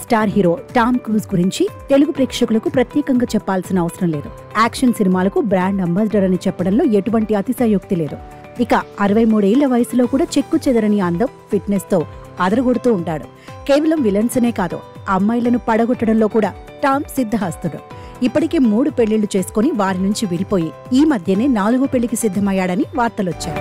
Star hero Tom cruise గురించి తెలుగు ప్రేక్షకులకు ప్రత్యేకంగా చెప్పాల్సిన అవసరం లేదు. యాక్షన్ సినిమాలకు బ్రాండ్ అంబాసిడర్ అని చెప్పడంలో ఎటువంటి అతిశయోక్తి లేదు. ఇక 63 ఏళ్ల వయసులో కూడా చెక్కు చెదరని అందం, ఫిట్నెస్ తో అదరగొడుతూ ఉంటాడు. కేవలం విలన్స్నే కాదు, అమ్మాయిలను పడగొట్టడంలో కూడా టామ్ సిద్ధహస్తుడు. ఇప్పటికే 3 పెళ్లిళ్లు చేసుకుని వారి నుంచి విడిపోయి ఈ మధ్యనే 4వ పెళ్లికి సిద్ధమయ్యాడని వార్తలొచ్చాయి.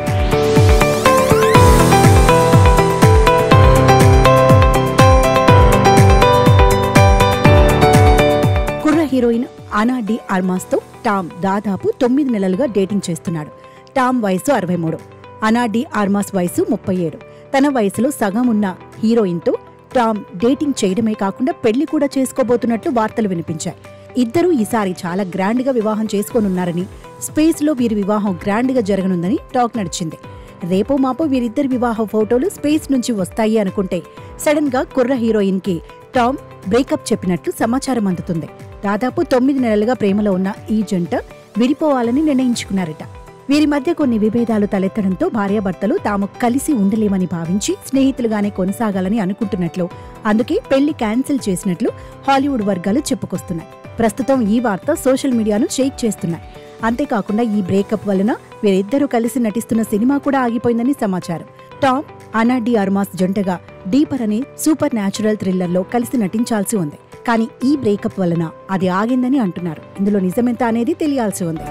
హీరోయిన్ అనా డి ఆర్మాస్ తో టామ్ దాదాపు 9 నెలలుగా డేటింగ్ చేస్తున్నాడు. టామ్ వయసు 63, అనా డి ఆర్మాస్ వయసు 37. తన వయసులో సగం ఉన్న హీరోయిన్ తో టామ్ డేటింగ్ చేయడమే కాకుండా పెళ్లి కూడా చేసుకోబోతున్నట్లు వార్తలు వినిపించాయి. ఇద్దరూ ఈసారి చాలా గ్రాండ్ గా వివాహం చేసుకోనున్నారని, స్పేస్ లో వీరి వివాహం గ్రాండ్ గా జరగనుందని టాక్ నడిచింది. రేపో మాపో వీరిద్దరి వివాహ ఫోటోలు స్పేస్ నుంచి వస్తాయి అనుకుంటే సడన్ గా కుర్ర హీరోయిన్ కి టామ్ బ్రేకప్ చెప్పినట్లు సమాచారం అందుతుంది. దాదాపు 9 నెలలుగా ప్రేమలో ఉన్న ఈ జంట విడిపోవాలని నిర్ణయించుకున్నారట. వీరి మధ్య కొన్ని విభేదాలు తలెత్తడంతో భార్యాభర్తలు తాము కలిసి ఉండలేమని భావించి స్నేహితులుగానే కొనసాగాలని అనుకుంటున్నట్లు, అందుకే పెళ్లి క్యాన్సిల్ చేసినట్లు హాలీవుడ్ వర్గాలు చెప్పుకొస్తున్నాయి. ప్రస్తుతం ఈ వార్త సోషల్ మీడియాను షేక్ చేస్తున్నాయి. అంతేకాకుండా ఈ బ్రేకప్ వలన వీరిద్దరూ కలిసి నటిస్తున్న సినిమా కూడా ఆగిపోయిందని సమాచారం. టామ్, అనా డి ఆర్మాస్ జంటగా డీపర్ అనే సూపర్ న్యాచురల్ థ్రిల్లర్లో కలిసి నటించాల్సి ఉంది. కానీ ఈ బ్రేకప్ వలన అది ఆగిందని అంటున్నారు. ఇందులో నిజమెంత అనేది తెలియాల్సి ఉంది.